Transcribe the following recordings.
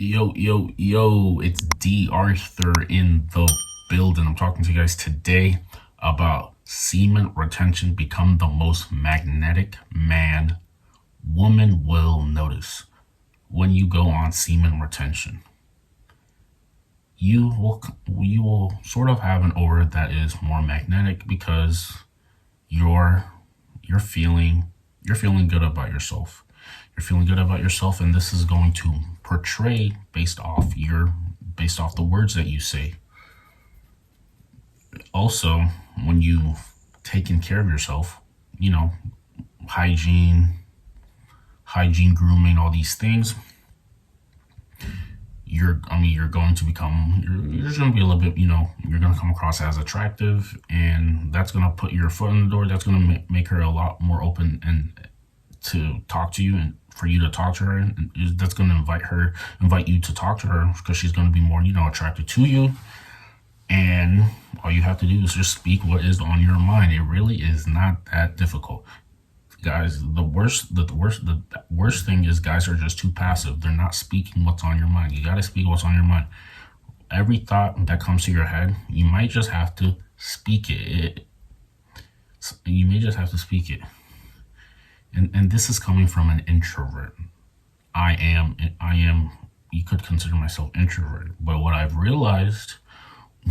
Yo, it's D.Arthur in the building. I'm talking to you guys today about semen retention. Become the most magnetic man woman will notice when you go on semen retention. You will sort of have an aura that is more magnetic because you're feeling good about yourself. You're feeling good about yourself, and this is going to portray based off the words that you say. Also, when you've taken care of yourself, hygiene, grooming, all these things, you're going to be a little bit, you're going to come across as attractive, and that's going to put your foot in the door. That's going to make her a lot more open and to talk to you, and for you to talk to her, and that's going to invite you to talk to her, because she's going to be more, attracted to you. And all you have to do is just speak what is on your mind. It really is not that difficult, guys. The worst thing is guys are just too passive. They're not speaking what's on your mind. You got to speak what's on your mind. Every thought that comes to your head, you might just have to speak it. You may just have to speak it. And this is coming from an introvert. I am, you could consider myself introverted. But what I've realized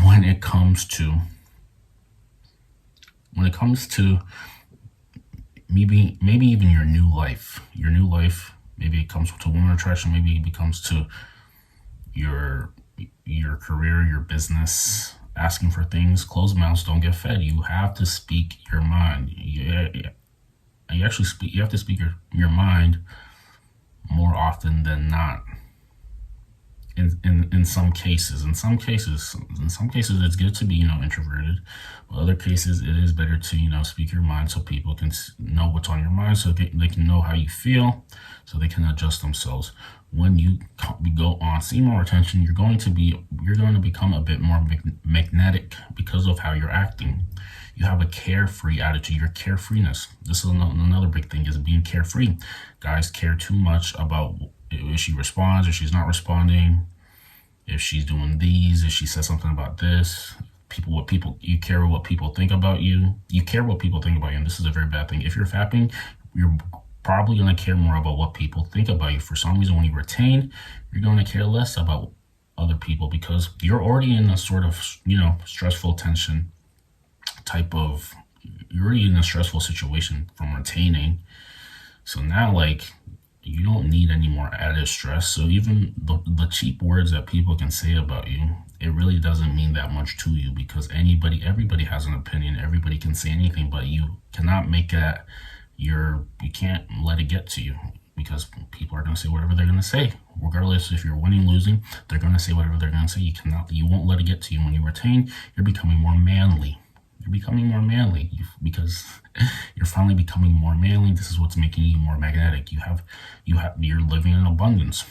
when it comes to maybe even your new life, maybe it comes to woman attraction, maybe it becomes to your career, your business, asking for things. Closed mouths don't get fed. You have to speak your mind. You have to speak your mind more often than not. In some cases, it's good to be, introverted. But other cases, it is better to, speak your mind so people can know what's on your mind, so they can know how you feel, so they can adjust themselves. When you go on semen retention, you're going to become a bit more magnetic because of how you're acting. You have a carefree attitude, your carefreeness. This is another big thing, is being carefree. Guys care too much about if she responds, if she's not responding, if she's doing these, if she says something about this. You care what people think about you. You care what people think about you, and this is a very bad thing. If you're fapping, you're probably going to care more about what people think about you. For some reason, when you retain, you're going to care less about other people, because you're already in a sort of, stressful tension type of, you're already in a stressful situation from retaining. So now, you don't need any more added stress. So even the cheap words that people can say about you, it really doesn't mean that much to you, because everybody has an opinion. Everybody can say anything, but you cannot make that you can't let it get to you, because people are going to say whatever they're going to say. Regardless if you're winning, losing, they're going to say whatever they're going to say. You won't let it get to you. When you retain, you're becoming more manly. Because you're finally becoming more manly. This is what's making you more magnetic. You're living in abundance.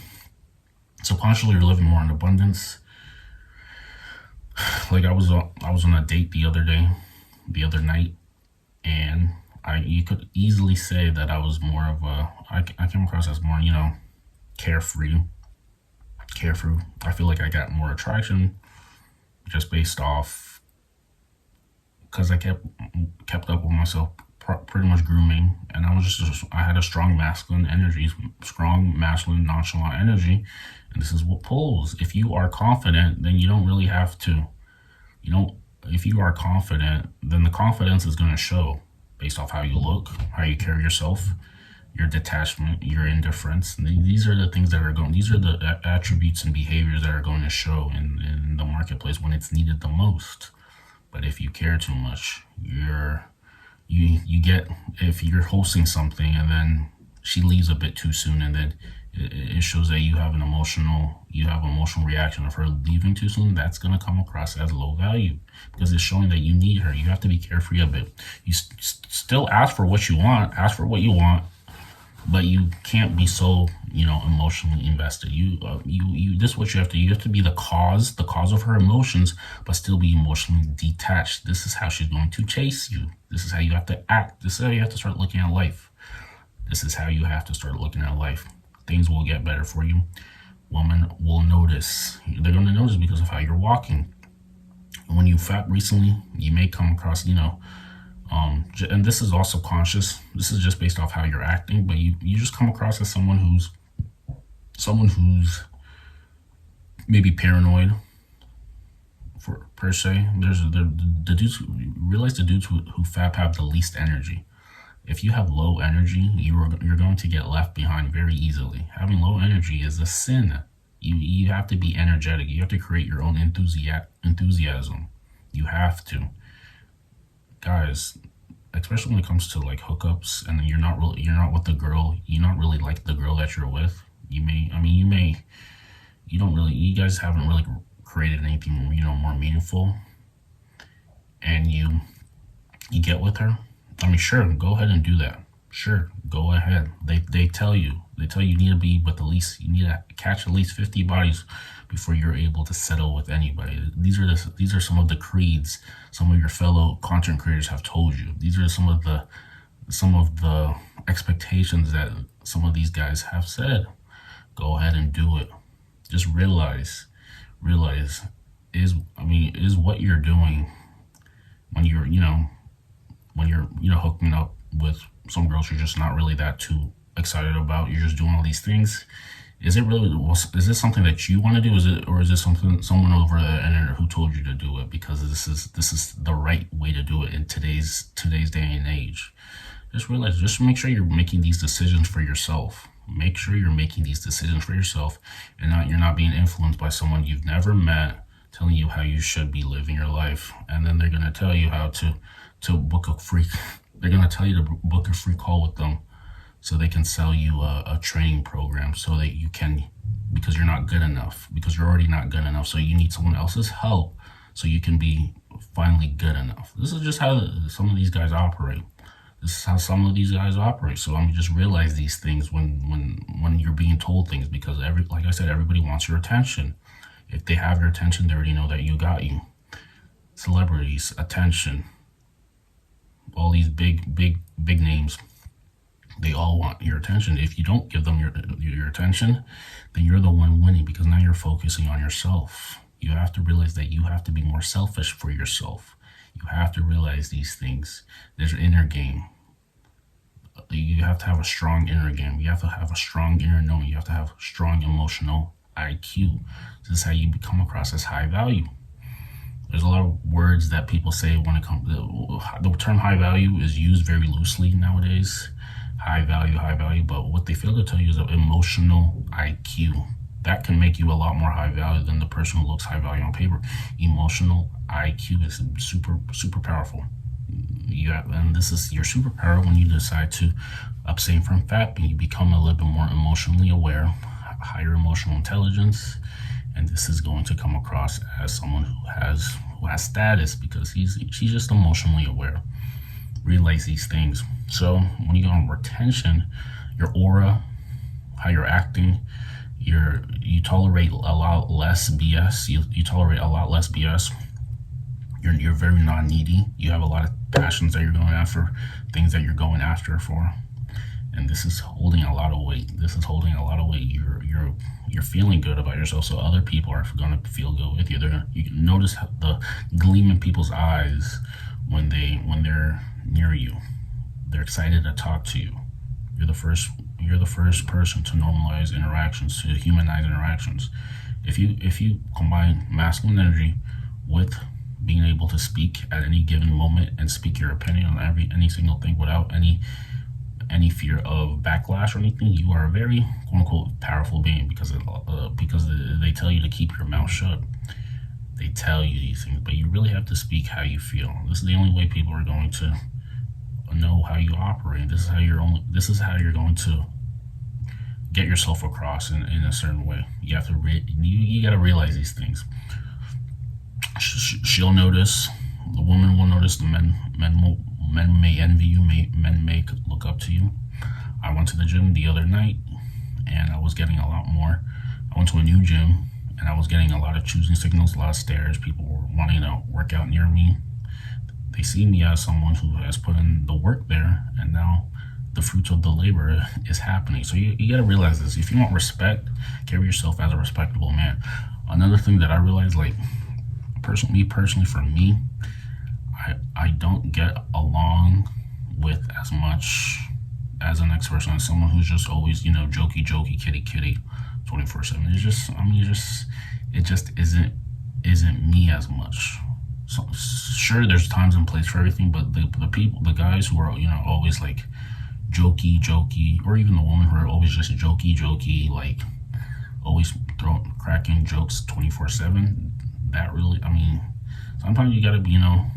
Subconsciously, you're living more in abundance. Like I was on a date the other night, and you could easily say that I was more of I came across as more, carefree. I feel like I got more attraction just based off, because I kept up with myself, pretty much grooming, and I had a strong masculine energy, nonchalant energy, and this is what pulls. If you are confident, then you don't really have to, if you are confident, then the confidence is going to show based off how you look, how you carry yourself, your detachment, your indifference. And these are the things these are the attributes and behaviors that are going to show in the marketplace when it's needed the most. But if you care too much, if you're hosting something and then she leaves a bit too soon, and then it shows that you have emotional reaction of her leaving too soon, that's going to come across as low value, because it's showing that you need her. You have to be carefree a bit. You still ask for what you want, but you can't be so, emotionally invested. This is what you have to be the cause of her emotions, but still be emotionally detached. This is how she's going to chase you. This is how you have to act. This is how you have to start looking at life. Things will get better for you. Women will notice. They're going to notice because of how you're walking. When you fat recently, you may come across, and this is also conscious. This is just based off how you're acting, but you just come across as someone who's maybe paranoid for per se. There's the dudes who realize the dudes who fap have the least energy. If you have low energy, you're going to get left behind very easily. Having low energy is a sin. You have to be energetic. You have to create your own enthusiasm. You have to, guys. Especially when it comes to like hookups, and you're not with the girl. You're not really like the girl that you're with. You don't really. You guys haven't really created anything more meaningful, and you get with her. I mean, sure, go ahead and do that. Sure, go ahead. They tell you you need to be with at least you need to catch at least 50 bodies before you're able to settle with anybody. These are some of the creeds some of your fellow content creators have told you. These are some of the expectations that some of these guys have said. Go ahead and do it. Just realize is what you're doing when you're hooking up with some girls you're just not really that too excited about. You're just doing all these things. Is this something that you want to do? Is this someone over the internet who told you to do it because this is the right way to do it in today's day and age? Just make sure you're making these decisions for yourself. Make sure you're making these decisions for yourself, and you're not being influenced by someone you've never met telling you how you should be living your life, and then they're gonna tell you how to book a free. They're gonna tell you to book a free call with them, so they can sell you a training program, so that you can, because you're not good enough, because you're already not good enough, so you need someone else's help so you can be finally good enough. This is just how some of these guys operate. So just realize these things when you're being told things, because like I said, everybody wants your attention. If they have your attention, they already know that you got you. Celebrities, attention, all these big names, they all want your attention. If you don't give them your attention, then you're the one winning, because now you're focusing on yourself. You have to realize that you have to be more selfish for yourself. You have to realize these things. There's an inner game. You have to have a strong inner game. You have to have a strong inner knowing. You have to have strong emotional IQ. This is how you come across as high value. There's a lot of words that people say when it comes. The term high value is used very loosely nowadays. High value, but what they fail to tell you is emotional IQ. That can make you a lot more high value than the person who looks high value on paper. Emotional IQ is super powerful. And this is your superpower when you decide to abstain from fat, and you become a little bit more emotionally aware, higher emotional intelligence, and this is going to come across as someone who has status, because she's just emotionally aware. Realize these things. So when you go on retention, your aura, how you're acting, you tolerate a lot less BS. You tolerate a lot less BS. You're very non-needy. You have a lot of passions that you're going after, things that you're going after for, and this is holding a lot of weight. You're feeling good about yourself, so other people are going to feel good with you. You can notice the gleam in people's eyes when they're near you. They're excited to talk to you. You're the first person to normalize interactions, to humanize interactions. If you combine masculine energy with being able to speak at any given moment and speak your opinion on any single thing without any fear of backlash or anything, you are a very quote unquote powerful being, because they tell you to keep your mouth shut. They tell you these things, but you really have to speak how you feel. This is the only way people are going to know how you operate. This is how you're going to get yourself across in a certain way. You have to you got to realize these things. She'll notice. The woman will notice. The men may envy you. Men may look up to you. I went to the gym the other night, and I was getting a lot more. I went to a new gym, and I was getting a lot of choosing signals, a lot of stares. People were wanting to work out near me. They see me as someone who has put in the work there, and now the fruits of the labor is happening. So you got to realize this. If you want respect, carry yourself as a respectable man. Another thing that I realized, like, personally, for me, I don't get along with as much as the next person as someone who's just always, you know, jokey, kitty, 24/7. It just isn't me as much. So sure, there's times and place for everything, but the guys who are, you know, always like jokey, or even the woman who are always just jokey, like always cracking jokes 24/7. That really, I mean, sometimes you gotta be, you know,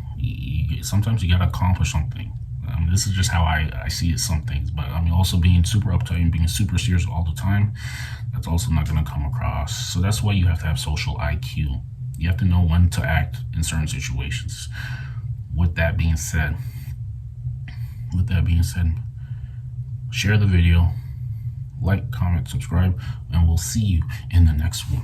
sometimes you gotta accomplish something. This is just how I see it, some things, but I mean, also being super uptight and being super serious all the time, that's also not going to come across. So that's why you have to have social IQ. You have to know when to act in certain situations. With that being said, share the video, like, comment, subscribe, and we'll see you in the next one.